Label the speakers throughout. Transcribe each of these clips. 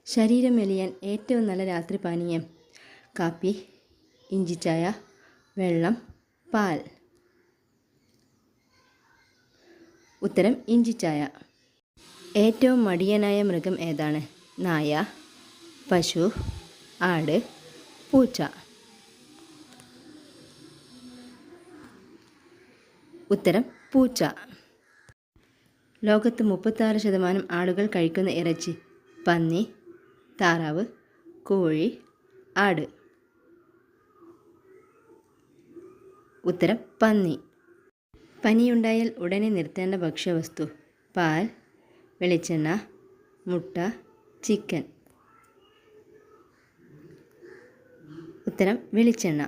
Speaker 1: ശരീരം മെലിയാൻ ഏറ്റവും നല്ല രാത്രി പാനീയം: കാപ്പി, ഇഞ്ചിച്ചായ, വെള്ളം, പാൽ. ഉത്തരം ഇഞ്ചിച്ചായ. ഏറ്റവും മടിയനായ മൃഗം ഏതാണ്? നായ, പശു, ആട്, പൂച്ച. ഉത്തരം പൂച്ച. ലോകത്ത് 36% ആളുകൾ കഴിക്കുന്ന ഇറച്ചി: പന്നി, താറാവ്, കോഴി, ആട്. ഉത്തരം പന്നി. പനിയുണ്ടായാൽ ഉടനെ നിർത്തേണ്ട ഭക്ഷ്യവസ്തു: പാൽ, വെളിച്ചെണ്ണ, മുട്ട, ചിക്കൻ. ഉത്തരം വെളിച്ചെണ്ണ.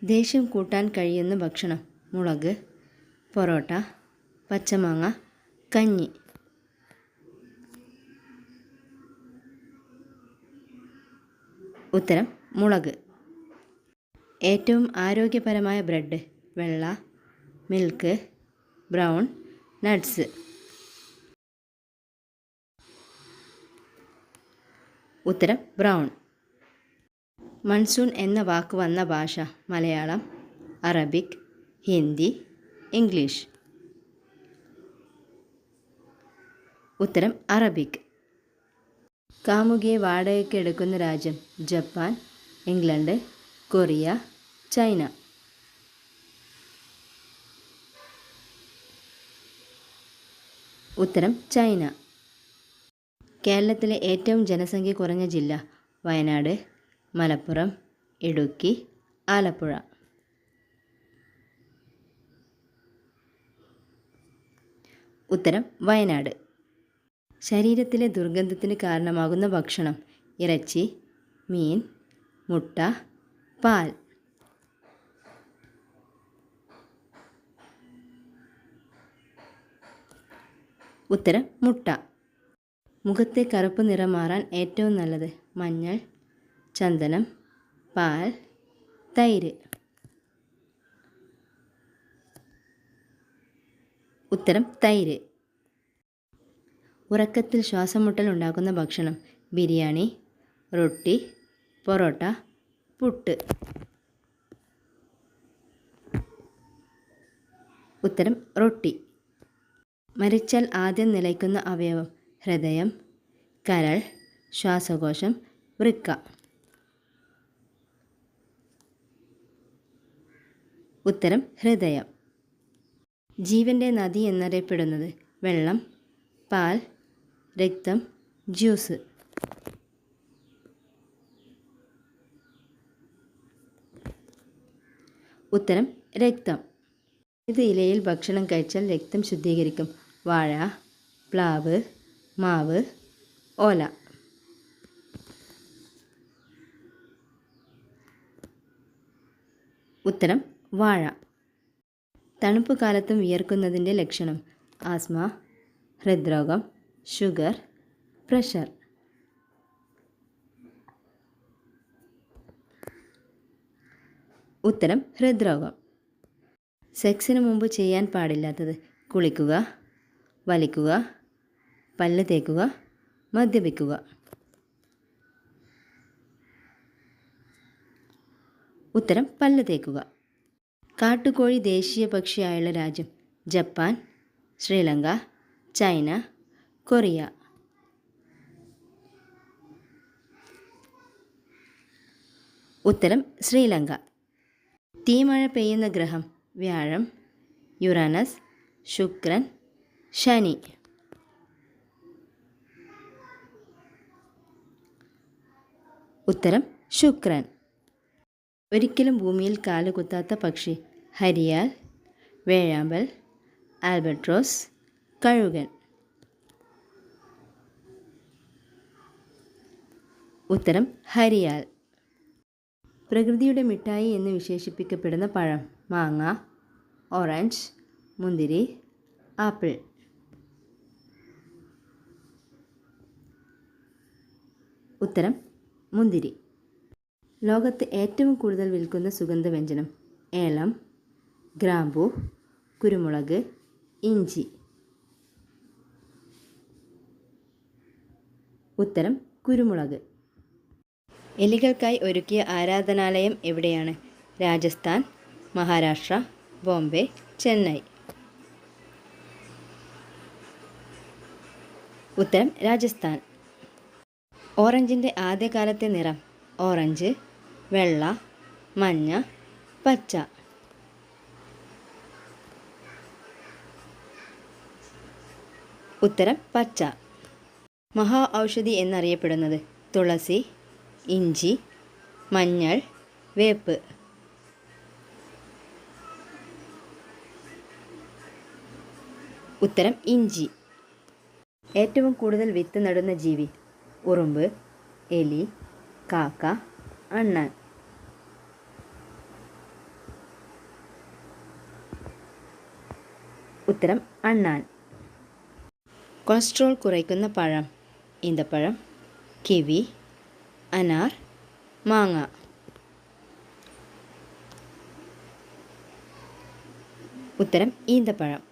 Speaker 1: ദേഷ്യം കൂട്ടാൻ കഴിയുന്ന ഭക്ഷണം: മുളക്, പൊറോട്ട, പച്ചമാങ്ങ, കഞ്ഞി. ഉത്തരം മുളക്. ഏറ്റവും ആരോഗ്യപരമായ ബ്രെഡ്: വെള്ള, മിൽക്ക്, ബ്രൗൺ, നട്ട്സ്. ഉത്തരം ബ്രൗൺ. മൺസൂൺ എന്ന വാക്ക് വന്ന ഭാഷ: മലയാളം, അറബിക്, ഹിന്ദി, ഇംഗ്ലീഷ്. ഉത്തരം അറബിക്. കാമുകിയെ വാടകയ്ക്ക് എടുക്കുന്ന രാജ്യം: ജപ്പാൻ, ഇംഗ്ലണ്ട്, കൊറിയ, ചൈന. ഉത്തരം ചൈന. കേരളത്തിലെ ഏറ്റവും ജനസംഖ്യ കുറഞ്ഞ ജില്ല: വയനാട്, മലപ്പുറം, ഇടുക്കി, ആലപ്പുഴ. ഉത്തരം വയനാട്. ശരീരത്തിലെ ദുർഗന്ധത്തിന് കാരണമാകുന്ന ഭക്ഷണം: ഇറച്ചി, മീൻ, മുട്ട, പാൽ. ഉത്തരം മുട്ട. മുഖത്തെ കറുപ്പ് നിറം മാറാൻ ഏറ്റവും നല്ലത്: മഞ്ഞൾ, ചന്ദനം, പാൽ, തൈര്. ഉത്തരം തൈര്. ഉറക്കത്തിൽ ശ്വാസം മുട്ടൽ ഉണ്ടാക്കുന്ന ഭക്ഷണം: ബിരിയാണി, റൊട്ടി, പൊറോട്ട, പുട്ട്. ഉത്തരം റൊട്ടി. മരിച്ചാൽ ആദ്യം നിലയ്ക്കുന്ന അവയവം: ഹൃദയം, കരൾ, ശ്വാസകോശം, വൃക്ക. ഉത്തരം ഹൃദയം. ജീവൻ്റെ നദി എന്നറിയപ്പെടുന്നത്: വെള്ളം, പാൽ, രക്തം, ജ്യൂസ്. ഉത്തരം രക്തം. ഏത് ഇലയിൽ ഭക്ഷണം കഴിച്ചാൽ രക്തം ശുദ്ധീകരിക്കും? വാഴ, പ്ലാവ്, മാവ്, ഓല. ഉത്തരം വാഴ. തണുപ്പ് കാലത്തും വിയർക്കുന്നതിൻ്റെ ലക്ഷണം: ആസ്മ, ഹൃദ്രോഗം, ഷുഗർ, പ്രഷർ. ഉത്തരം ഹൃദ്രോഗം. സെക്സിന് മുമ്പ് ചെയ്യാൻ പാടില്ലാത്തത്: കുളിക്കുക, വലിക്കുക, പല്ല് തേക്കുക, മദ്യപിക്കുക. ഉത്തരം പല്ല് തേക്കുക. കാട്ടുകോഴി ദേശീയ പക്ഷിയായുള്ള രാജ്യം: ജപ്പാൻ, ശ്രീലങ്ക, ചൈന, കൊറിയ. ഉത്തരം ശ്രീലങ്ക. തീമഴ പെയ്യുന്ന ഗ്രഹം: വ്യാഴം, യുറാനസ്, ശുക്രൻ, ശനി. ഉത്തരം ശുക്രൻ. ഒരിക്കലും ഭൂമിയിൽ കാലുകുത്താത്ത പക്ഷി: ഹരിയാൽ, വേഴാമ്പൽ, ആൽബട്രോസ്, കഴുകൻ. ഉത്തരം ഹരിയാൽ. പ്രകൃതിയുടെ മിഠായി എന്ന് വിശേഷിപ്പിക്കപ്പെടുന്ന പഴം: മാങ്ങ, ഓറഞ്ച്, മുന്തിരി, ആപ്പിൾ. ഉത്തരം മുന്തിരി. ലോകത്ത് ഏറ്റവും കൂടുതൽ വിൽക്കുന്ന സുഗന്ധവ്യഞ്ജനം: ഏലം, ഗ്രാമ്പൂ, കുരുമുളക്, ഇഞ്ചി. ഉത്തരം കുരുമുളക്. എലികൾക്കായി ഒരുക്കിയ ആരാധനാലയം എവിടെയാണ്? രാജസ്ഥാൻ, മഹാരാഷ്ട്ര, ബോംബെ, ചെന്നൈ. ഉത്തരം രാജസ്ഥാൻ. ഓറഞ്ചിൻ്റെ ആദ്യകാലത്തെ നിറം? ഓറഞ്ച്, വെള്ള, മഞ്ഞ, പച്ച. ഉത്തരം പച്ച. മഹാ ഔഷധി എന്നറിയപ്പെടുന്നത്? തുളസി, ഇഞ്ചി, മഞ്ഞൾ, വേപ്പ്. ഉത്തരം ഇഞ്ചി. ഏറ്റവും കൂടുതൽ വിത്ത് നടുന്ന ജീവി? ഉറുമ്പ്, എലി, കാക്ക, അണ്ണാൻ. ഉത്തരം അണ്ണാൻ. കൊളസ്ട്രോൾ കുറയ്ക്കുന്ന പഴം? ഈന്തപ്പഴം, കിവി, അനാർ, മാങ്ങ. ഉത്തരം ഈന്തപ്പഴം.